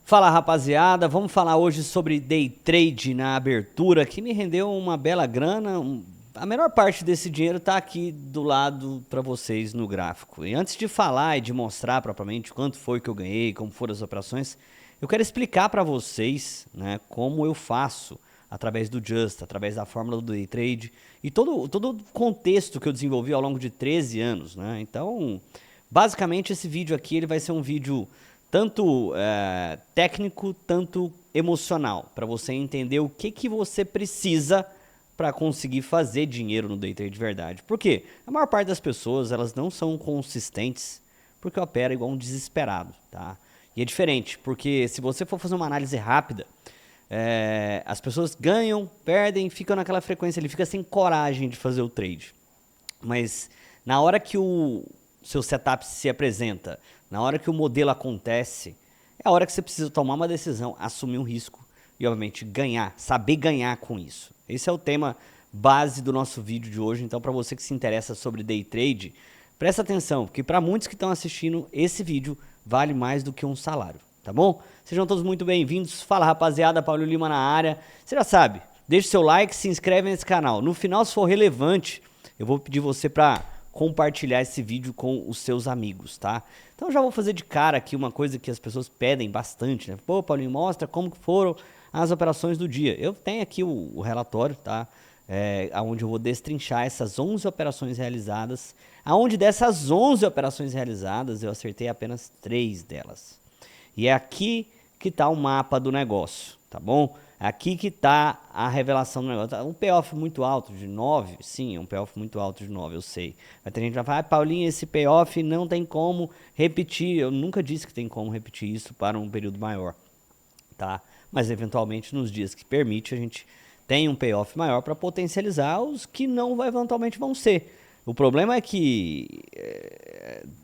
Fala rapaziada, vamos falar hoje sobre day trade na abertura, que me rendeu uma bela grana. A menor parte desse dinheiro está aqui do lado para vocês no gráfico. E antes de falar e de mostrar propriamente quanto foi que eu ganhei, como foram as operações, eu quero explicar para vocês, né, como eu faço através do Just, através da fórmula do day trade e todo o contexto que eu desenvolvi ao longo de 13 anos, né? Então, basicamente esse vídeo aqui ele vai ser um vídeo tanto técnico, tanto emocional, para você entender o que você precisa para conseguir fazer dinheiro no day trade de verdade. Por quê? A maior parte das pessoas, elas não são consistentes porque opera igual um desesperado, tá? E é diferente, porque se você for fazer uma análise rápida, as pessoas ganham, perdem, ficam naquela frequência, ele fica sem coragem de fazer o trade. Mas na hora que o seu setup se apresenta, na hora que o modelo acontece, é a hora que você precisa tomar uma decisão, assumir um risco e, obviamente, ganhar, saber ganhar com isso. Esse é o tema base do nosso vídeo de hoje. Então, para você que se interessa sobre day trade, presta atenção, porque para muitos que estão assistindo, esse vídeo vale mais do que um salário, tá bom? Sejam todos muito bem-vindos. Fala, rapaziada, Paulo Lima na área. Você já sabe, deixa o seu like, se inscreve nesse canal. No final, se for relevante, eu vou pedir você para compartilhar esse vídeo com os seus amigos, tá? Então já vou fazer de cara aqui uma coisa que as pessoas pedem bastante, né? Pô, Paulinho, mostra como foram as operações do dia. Eu tenho aqui o relatório, tá? Onde eu vou destrinchar essas 11 operações realizadas, aonde dessas 11 operações realizadas eu acertei apenas 3 delas. E é aqui que está o mapa do negócio, tá bom? É aqui que está a revelação do negócio. Um payoff muito alto de 9, sim, é um payoff muito alto de 9, eu sei. Vai ter gente que vai falar, Paulinho, esse payoff não tem como repetir. Eu nunca disse que tem como repetir isso para um período maior, tá? Mas eventualmente nos dias que permite a gente tem um payoff maior para potencializar os que não eventualmente vão ser. O problema é que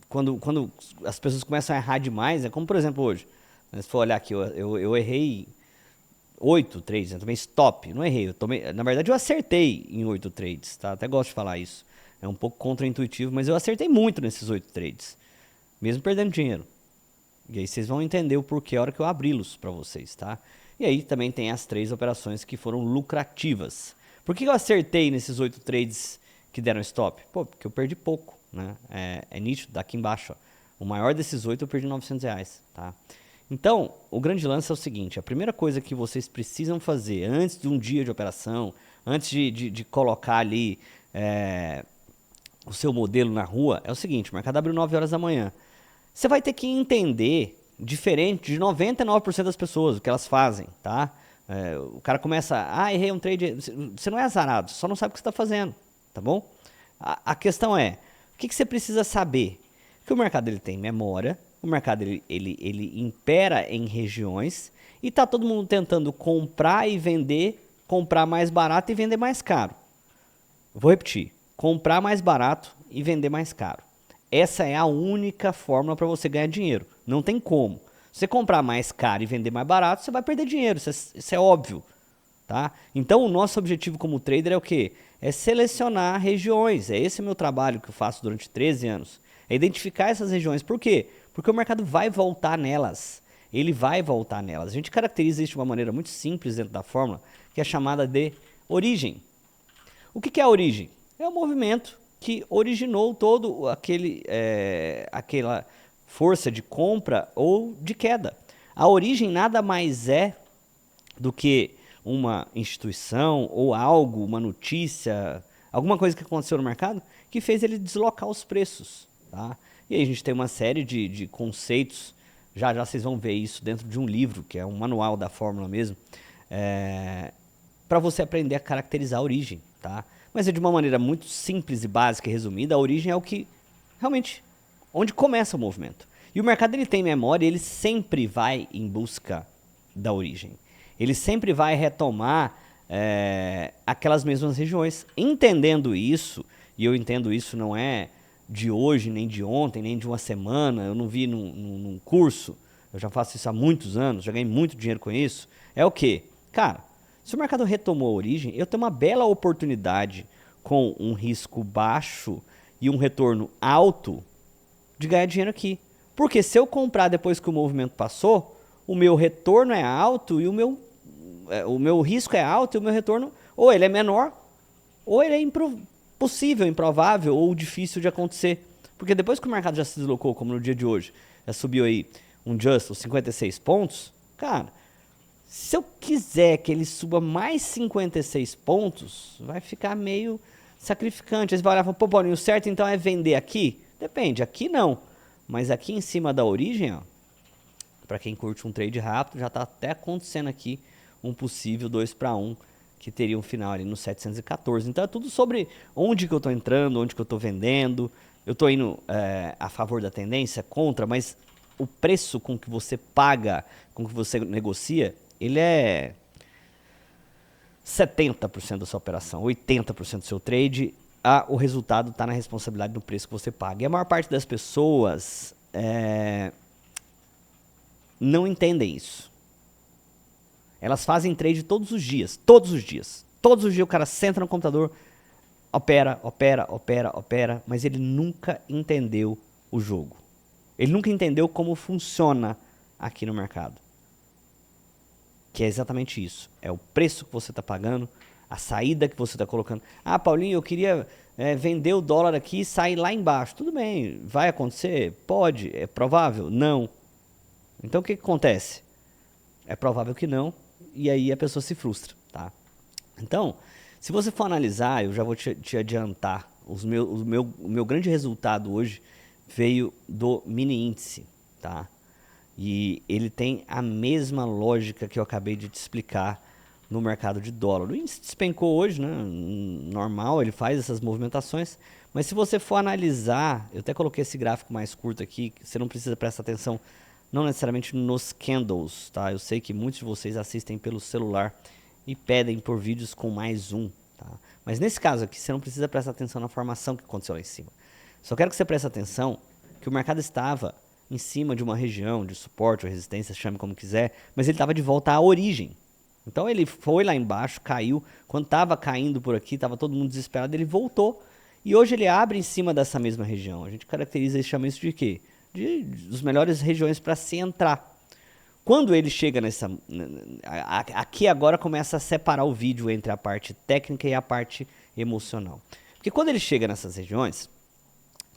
quando as pessoas começam a errar demais, como por exemplo hoje, se for olhar aqui, eu errei 8 trades, eu tomei stop, não errei, na verdade eu acertei em 8 trades, tá? Até gosto de falar isso, é um pouco contra-intuitivo, mas eu acertei muito nesses 8 trades, mesmo perdendo dinheiro. E aí vocês vão entender o porquê a hora que eu abri-los para vocês, tá? E aí também tem as 3 operações que foram lucrativas. Por que eu acertei nesses 8 trades que deram stop? Pô, porque eu perdi pouco, né? É nítido, daqui embaixo, ó. O maior desses 8 eu perdi R$900, tá? Então, o grande lance é o seguinte, a primeira coisa que vocês precisam fazer antes de um dia de operação, antes de colocar ali o seu modelo na rua, é o seguinte, o mercado abriu 9 horas da manhã. Você vai ter que entender, diferente de 99% das pessoas, o que elas fazem, tá? O cara começa, errei um trade, você não é azarado, só não sabe o que você está fazendo, tá bom? A questão é, o que você precisa saber? Que o mercado ele tem memória, o mercado ele impera em regiões e está todo mundo tentando comprar e vender, comprar mais barato e vender mais caro. Vou repetir, comprar mais barato e vender mais caro. Essa é a única fórmula para você ganhar dinheiro. Não tem como. Se você comprar mais caro e vender mais barato, você vai perder dinheiro. Isso é óbvio. Tá? Então, o nosso objetivo como trader é o quê? É selecionar regiões. É esse o meu trabalho que eu faço durante 13 anos. É identificar essas regiões. Por quê? Porque o mercado vai voltar nelas. Ele vai voltar nelas. A gente caracteriza isso de uma maneira muito simples dentro da fórmula, que é chamada de origem. O que é a origem? É o movimento que originou todo aquela força de compra ou de queda. A origem nada mais é do que uma instituição ou algo, uma notícia, alguma coisa que aconteceu no mercado que fez ele deslocar os preços, tá? E aí a gente tem uma série de conceitos, já vocês vão ver isso dentro de um livro, que é um manual da fórmula mesmo, para você aprender a caracterizar a origem, tá? Mas é de uma maneira muito simples e básica e resumida, a origem é o que realmente, onde começa o movimento. E o mercado ele tem memória, ele sempre vai em busca da origem. Ele sempre vai retomar aquelas mesmas regiões. Entendendo isso, e eu entendo isso não é de hoje, nem de ontem, nem de uma semana, eu não vi num curso, eu já faço isso há muitos anos, já ganhei muito dinheiro com isso, é o quê? Cara, se o mercado retomou a origem, eu tenho uma bela oportunidade com um risco baixo e um retorno alto de ganhar dinheiro aqui. Porque se eu comprar depois que o movimento passou, o meu retorno é alto e o meu risco é alto e o meu retorno ou ele é menor ou ele é impossível, improvável ou difícil de acontecer. Porque depois que o mercado já se deslocou, como no dia de hoje, já subiu aí um just, os 56 pontos, cara, se eu quiser que ele suba mais 56 pontos, vai ficar meio sacrificante. Aí você vai olhar e falar, pô, Paulinho, o certo então é vender aqui? Depende, aqui não. Mas aqui em cima da origem, ó, para quem curte um trade rápido, já está até acontecendo aqui um possível 2 para 1, que teria um final ali no 714. Então é tudo sobre onde que eu estou entrando, onde que eu estou vendendo. Eu estou indo a favor da tendência, contra, mas o preço com que você paga, com que você negocia, ele é 70% da sua operação, 80% do seu trade. O resultado está na responsabilidade do preço que você paga. E a maior parte das pessoas não entendem isso. Elas fazem trade todos os dias. Todos os dias o cara senta no computador, opera, mas ele nunca entendeu o jogo. Ele nunca entendeu como funciona aqui no mercado. Que é exatamente isso. É o preço que você está pagando, a saída que você está colocando. Ah, Paulinho, eu queria vender o dólar aqui e sair lá embaixo. Tudo bem, vai acontecer? Pode. É provável? Não. Então o que acontece? É provável que não, e aí a pessoa se frustra, tá? Então, se você for analisar, eu já vou te adiantar, o meu grande resultado hoje veio do mini índice, tá? E ele tem a mesma lógica que eu acabei de te explicar no mercado de dólar. O índice despencou hoje, né? Normal, ele faz essas movimentações, mas se você for analisar, eu até coloquei esse gráfico mais curto aqui, você não precisa prestar atenção não necessariamente nos candles, tá? Eu sei que muitos de vocês assistem pelo celular e pedem por vídeos com mais zoom, tá? Mas nesse caso aqui, você não precisa prestar atenção na formação que aconteceu lá em cima. Só quero que você preste atenção que o mercado estava em cima de uma região de suporte ou resistência, chame como quiser, mas ele estava de volta à origem. Então ele foi lá embaixo, caiu, quando estava caindo por aqui, estava todo mundo desesperado, ele voltou, e hoje ele abre em cima dessa mesma região. A gente caracteriza e chama isso de quê? Das melhores regiões para se entrar. Quando ele chega nessa... Aqui agora começa a separar o vídeo entre a parte técnica e a parte emocional. Porque quando ele chega nessas regiões,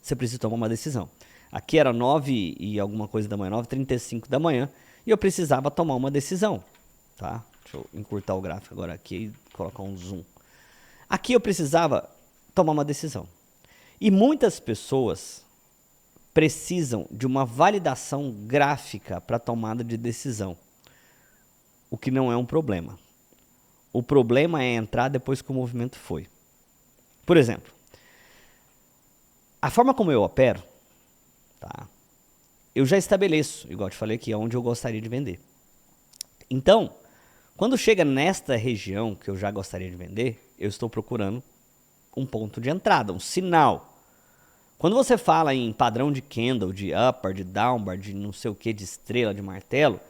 você precisa tomar uma decisão. Aqui era 9 e alguma coisa da manhã, 9h35 da manhã, e eu precisava tomar uma decisão. Tá? Deixa eu encurtar o gráfico agora aqui e colocar um zoom. Aqui eu precisava tomar uma decisão. E muitas pessoas precisam de uma validação gráfica para tomada de decisão, o que não é um problema. O problema é entrar depois que o movimento foi. Por exemplo, a forma como eu opero, tá? Eu já estabeleço, igual eu te falei aqui, onde eu gostaria de vender. Então, quando chega nesta região que eu já gostaria de vender, eu estou procurando um ponto de entrada, um sinal. Quando você fala em padrão de candle, de upper, de downward, de não sei o que, de estrela, de martelo,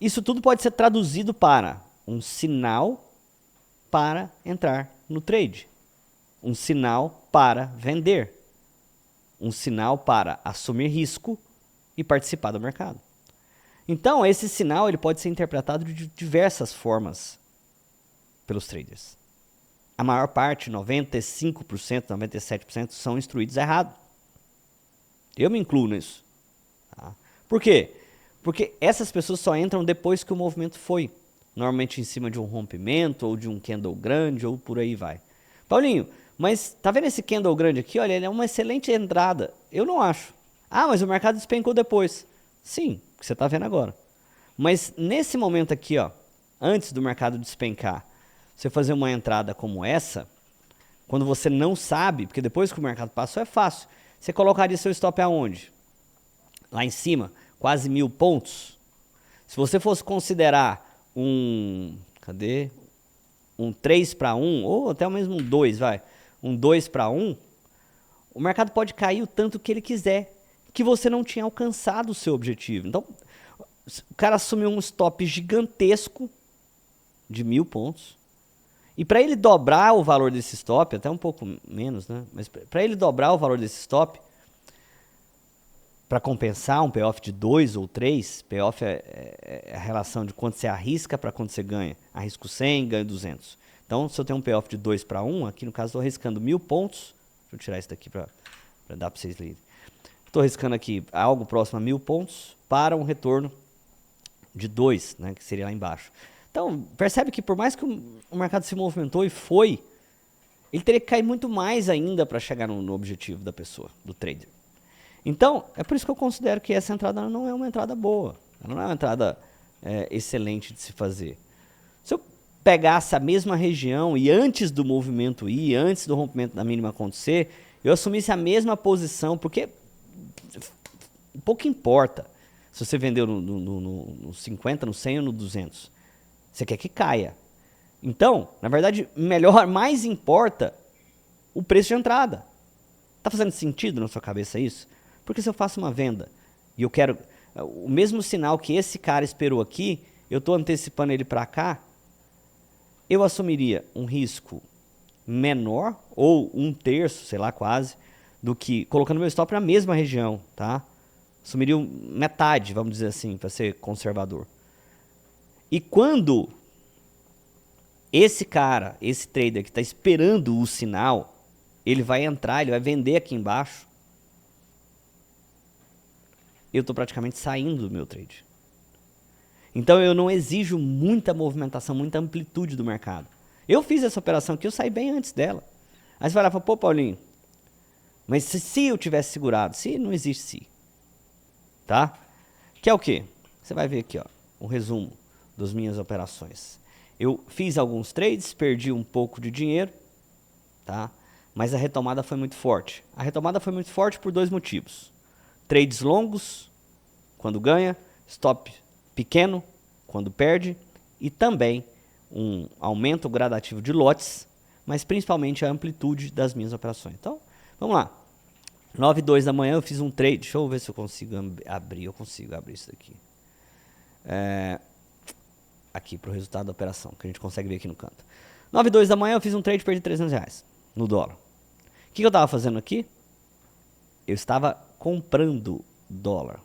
isso tudo pode ser traduzido para um sinal para entrar no trade, um sinal para vender, um sinal para assumir risco e participar do mercado. Então, esse sinal ele pode ser interpretado de diversas formas pelos traders. A maior parte, 95%, 97%, são instruídos errado. Eu me incluo nisso. Tá? Por quê? Porque essas pessoas só entram depois que o movimento foi. Normalmente em cima de um rompimento, ou de um candle grande, ou por aí vai. Paulinho, mas tá vendo esse candle grande aqui? Olha, ele é uma excelente entrada. Eu não acho. Ah, mas o mercado despencou depois. Sim, o que você está vendo agora. Mas nesse momento aqui, ó, antes do mercado despencar, você fazer uma entrada como essa, quando você não sabe, porque depois que o mercado passou é fácil, você colocaria seu stop aonde? Lá em cima, quase 1.000 pontos. Se você fosse considerar um 3 para 1, ou até mesmo um 2, vai, um 2 para 1, o mercado pode cair o tanto que ele quiser, que você não tinha alcançado o seu objetivo. Então, o cara assumiu um stop gigantesco de 1.000 pontos, e para ele dobrar o valor desse stop, até um pouco menos, né? Mas para ele dobrar o valor desse stop, para compensar um payoff de 2 ou 3, payoff é a relação de quanto você arrisca para quanto você ganha. Arrisco 100, ganho 200. Então, se eu tenho um payoff de 2 para 1, aqui no caso estou arriscando 1.000 pontos. Deixa eu tirar isso daqui para dar para vocês lerem. Estou arriscando aqui algo próximo a 1.000 pontos para um retorno de 2, né, que seria lá embaixo. Então, percebe que por mais que o mercado se movimentou e foi, ele teria que cair muito mais ainda para chegar no objetivo da pessoa, do trader. Então, é por isso que eu considero que essa entrada não é uma entrada boa. Ela não é uma entrada excelente de se fazer. Se eu pegasse a mesma região e antes do movimento ir, antes do rompimento da mínima acontecer, eu assumisse a mesma posição, porque pouco importa se você vendeu no 50, no 100 ou no 200. Você quer que caia. Então, na verdade, mais importa o preço de entrada. Está fazendo sentido na sua cabeça isso? Porque se eu faço uma venda e eu quero o mesmo sinal que esse cara esperou aqui, eu estou antecipando ele para cá, eu assumiria um risco menor, ou 1/3, sei lá, quase, do que colocando meu stop na mesma região, tá? Assumiria metade, vamos dizer assim, para ser conservador. E quando esse cara, esse trader que está esperando o sinal, ele vai entrar, ele vai vender aqui embaixo, eu estou praticamente saindo do meu trade. Então eu não exijo muita movimentação, muita amplitude do mercado. Eu fiz essa operação aqui, eu saí bem antes dela. Aí você vai lá e fala, pô, Paulinho, mas se eu tivesse segurado, se não existe se, tá? Que é o quê? Você vai ver aqui, ó, um resumo das minhas operações. Eu fiz alguns trades, perdi um pouco de dinheiro, tá? Mas a retomada foi muito forte. A retomada foi muito forte por 2 motivos. Trades longos, quando ganha, stop pequeno, quando perde, e também um aumento gradativo de lotes, mas principalmente a amplitude das minhas operações. Então, vamos lá. 9h02 da manhã eu fiz um trade, deixa eu ver se eu consigo abrir, eu consigo abrir isso daqui. Aqui para o resultado da operação, que a gente consegue ver aqui no canto. 9h02 da manhã eu fiz um trade e perdi R$300 no dólar. O que eu estava fazendo aqui? Eu estava comprando dólar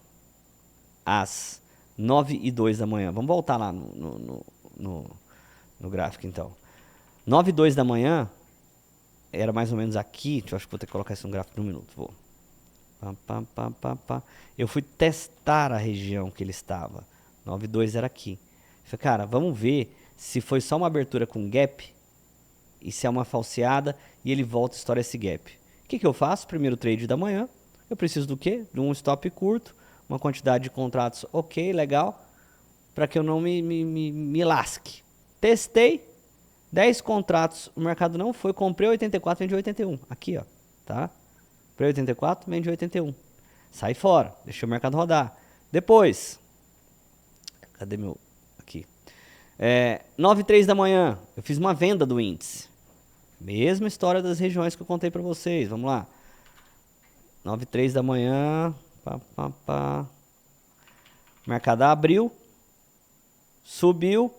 às 9h02 da manhã. Vamos voltar lá no gráfico então. 9h02 da manhã era mais ou menos aqui. Eu acho que vou ter que colocar isso no gráfico de 1 minuto. Vou. Eu fui testar a região que ele estava. 9h02 era aqui. Eu falei, cara, vamos ver se foi só uma abertura com gap e se é uma falseada e ele volta a estourar esse gap. O que eu faço? Primeiro trade da manhã. Eu preciso do quê? De um stop curto, uma quantidade de contratos ok, legal, para que eu não me lasque. Testei, 10 contratos, o mercado não foi, comprei 84, vendi 81. Aqui, ó, tá? Comprei 84, vendi 81. Sai fora, deixei o mercado rodar. Depois, cadê meu... Aqui. 9h03 da manhã, eu fiz uma venda do índice. Mesma história das regiões que eu contei para vocês, vamos lá. 9h03 da manhã, o mercado abriu, subiu,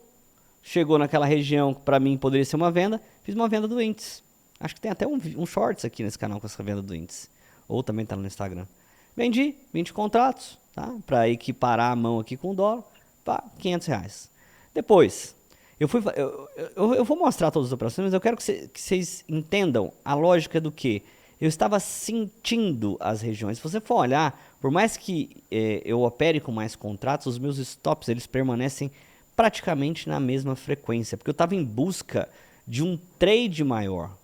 chegou naquela região que para mim poderia ser uma venda, fiz uma venda do índice. Acho que tem até um shorts aqui nesse canal com essa venda do índice, ou também está no Instagram. Vendi 20 contratos, tá? Para equiparar a mão aqui com o dólar, R$500. Depois, eu vou mostrar todas as operações, mas eu quero que vocês entendam a lógica do que eu estava sentindo as regiões. Se você for olhar, por mais que eu opere com mais contratos, os meus stops eles permanecem praticamente na mesma frequência, porque eu estava em busca de um trade maior,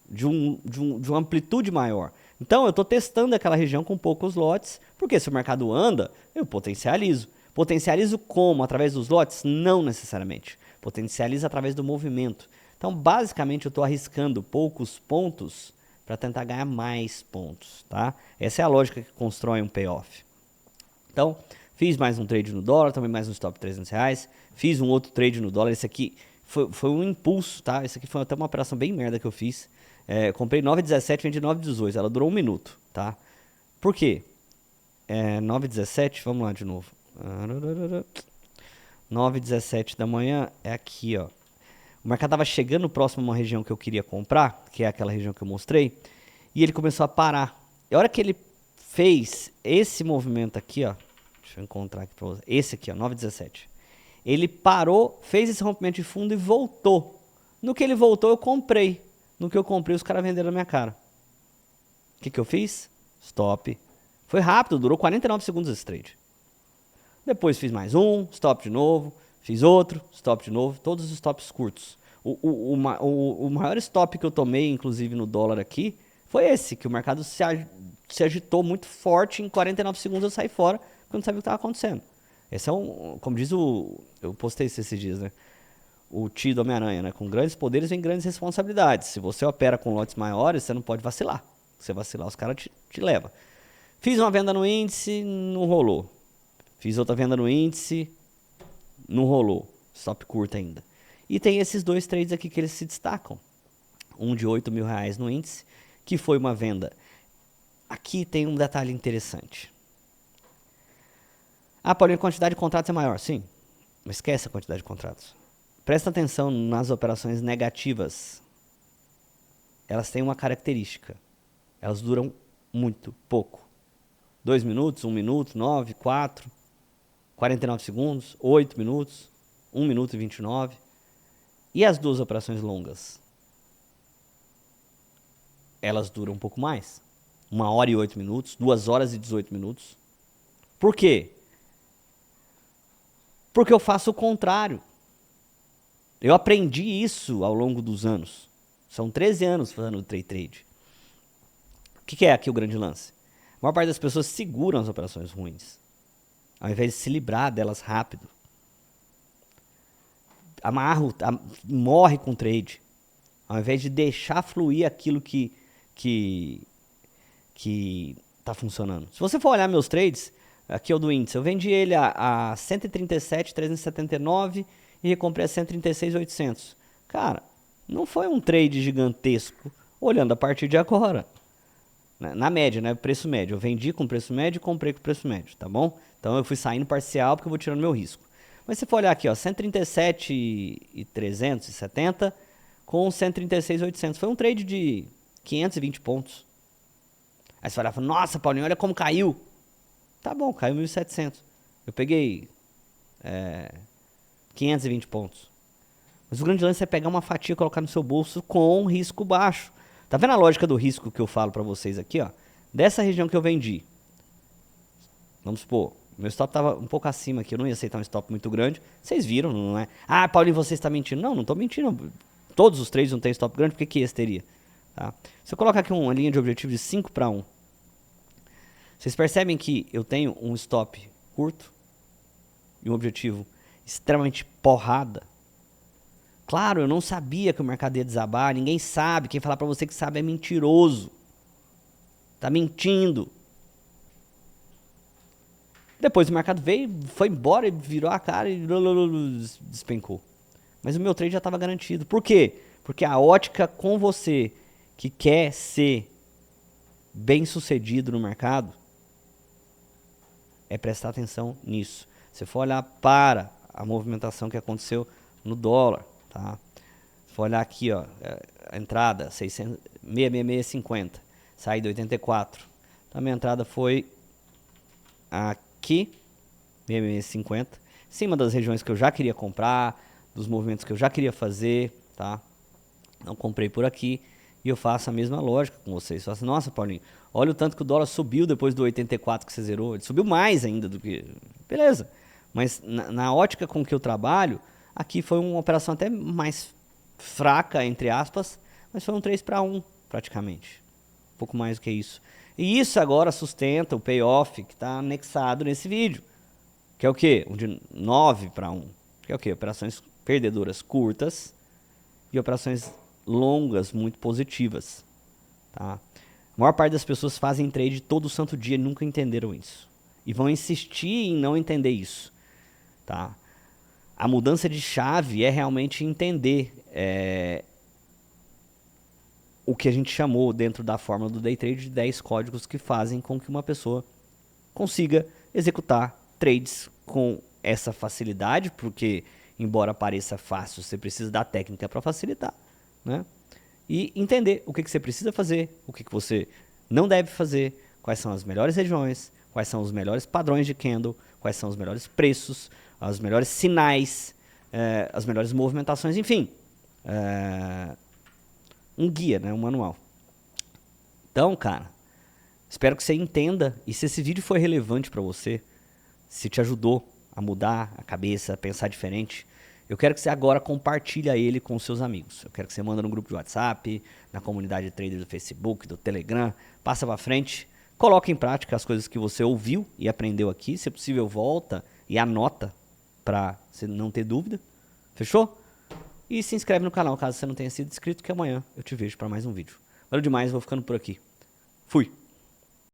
de uma amplitude maior. Então eu estou testando aquela região com poucos lotes, porque se o mercado anda, eu potencializo. Potencializo como? Através dos lotes? Não necessariamente. Potencializa através do movimento. Então, basicamente, eu estou arriscando poucos pontos para tentar ganhar mais pontos, tá? Essa é a lógica que constrói um payoff. Então, fiz mais um trade no dólar, também mais um stop de R$300. Fiz um outro trade no dólar. Esse aqui foi um impulso, tá? Esse aqui foi até uma operação bem merda que eu fiz. Comprei 9,17, vendi 9,18. Ela durou 1 minuto, tá? Por quê? 9,17, vamos lá de novo. 9h17 da manhã é aqui, ó. O mercado estava chegando próximo a uma região que eu queria comprar, que é aquela região que eu mostrei, e ele começou a parar. E a hora que ele fez esse movimento aqui, ó. Deixa eu encontrar aqui para você. Esse aqui, ó, 9,17. Ele parou, fez esse rompimento de fundo e voltou. No que ele voltou, eu comprei. No que eu comprei, os caras venderam na minha cara. O que eu fiz? Stop. Foi rápido, durou 49 segundos esse trade. Depois fiz mais um, stop de novo. Fiz outro, stop de novo. Todos os stops curtos. O maior stop que eu tomei, inclusive no dólar aqui, foi esse, que o mercado se agitou muito forte. Em 49 segundos eu saí fora, porque eu não sabia o que estava acontecendo. Esse é como diz eu postei isso esses dias, né? O tio do Homem-Aranha, né? Com grandes poderes vem grandes responsabilidades. Se você opera com lotes maiores, você não pode vacilar. Se você vacilar, os caras te levam. Fiz uma venda no índice, não rolou. Fiz outra venda no índice, não rolou. Stop curto ainda. E tem esses dois trades aqui que eles se destacam. Um de R$8.000 no índice, que foi uma venda. Aqui tem um detalhe interessante. Ah, Paulinho, a quantidade de contratos é maior. Sim, mas esquece a quantidade de contratos. Presta atenção nas operações negativas. Elas têm uma característica. Elas duram muito pouco. 2 minutos, 1 minuto, 9, 4, 49 segundos, 8 minutos, 1 minuto e 29. E as duas operações longas? Elas duram um pouco mais. 1 hora e 8 minutos, 2 horas e 18 minutos. Por quê? Porque eu faço o contrário. Eu aprendi isso ao longo dos anos. São 13 anos fazendo trade. O que é aqui o grande lance? A maior parte das pessoas seguram as operações ruins, ao invés de se livrar delas rápido. Morre com trade, ao invés de deixar fluir aquilo que está funcionando. Se você for olhar meus trades, aqui é o do índice, eu vendi ele a 137,379 e recomprei a 136,800. Cara, não foi um trade gigantesco, olhando a partir de agora. Na média, né? Preço médio. Eu vendi com preço médio e comprei com preço médio, tá bom? Então eu fui saindo parcial porque eu vou tirando meu risco. Mas se for olhar aqui, ó, 137,370 com 136,800. Foi um trade de 520 pontos. Aí você vai lá e fala, nossa, Paulinho, olha como caiu. Tá bom, caiu 1.700. Eu peguei 520 pontos. Mas o grande lance é pegar uma fatia e colocar no seu bolso com risco baixo. Tá vendo a lógica do risco que eu falo pra vocês aqui, ó? Dessa região que eu vendi. Vamos supor, meu stop tava um pouco acima aqui, eu não ia aceitar um stop muito grande. Vocês viram, não é? Ah, Paulinho, você está mentindo. Não tô mentindo. Todos os trades não tem stop grande, por que esse teria? Tá? Se eu colocar aqui uma linha de objetivo de 5-1, vocês percebem que eu tenho um stop curto e um objetivo extremamente porrada. Claro, eu não sabia que o mercado ia desabar, ninguém sabe, quem falar pra você que sabe é mentiroso. Tá mentindo. Depois o mercado veio, foi embora, virou a cara e despencou. Mas o meu trade já estava garantido. Por quê? Porque a ótica com você que quer ser bem sucedido no mercado é prestar atenção nisso. Se for olhar para a movimentação que aconteceu no dólar, tá? Se for olhar aqui, ó, a entrada 666,50, saí de 84. Então a minha entrada foi aqui, 666,50, em cima das regiões que eu já queria comprar, dos movimentos que eu já queria fazer, tá? Não comprei por aqui e eu faço a mesma lógica com vocês. Falo assim, nossa, Paulinho, olha o tanto que o dólar subiu depois do 84 que você zerou. Ele subiu mais ainda do que... Beleza. Mas na ótica com que eu trabalho, aqui foi uma operação até mais fraca, entre aspas, mas foi um 3-1 praticamente. Um pouco mais do que isso. E isso agora sustenta o payoff que está anexado nesse vídeo. Que é o quê? Um de 9-1. Que é o quê? Operações perdedoras curtas e operações longas muito positivas. Tá? A maior parte das pessoas fazem trade todo santo dia e nunca entenderam isso. E vão insistir em não entender isso. Tá? A mudança de chave é realmente entender o que a gente chamou dentro da fórmula do Day Trade de 10 códigos que fazem com que uma pessoa consiga executar trades com essa facilidade, porque embora pareça fácil, você precisa da técnica para facilitar, né? E entender o que você precisa fazer, o que você não deve fazer, quais são as melhores regiões, quais são os melhores padrões de candle, quais são os melhores preços, os melhores sinais, as melhores movimentações, enfim. Um guia, né? Um manual. Então, cara, espero que você entenda, e se esse vídeo foi relevante para você, se te ajudou a mudar a cabeça, a pensar diferente, eu quero que você agora compartilhe ele com os seus amigos. Eu quero que você manda no grupo de WhatsApp, na comunidade de traders do Facebook, do Telegram, passa para frente, coloca em prática as coisas que você ouviu e aprendeu aqui, se possível volta e anota para você não ter dúvida, fechou? E se inscreve no canal caso você não tenha sido inscrito, que amanhã eu te vejo para mais um vídeo. Valeu demais, vou ficando por aqui. Fui!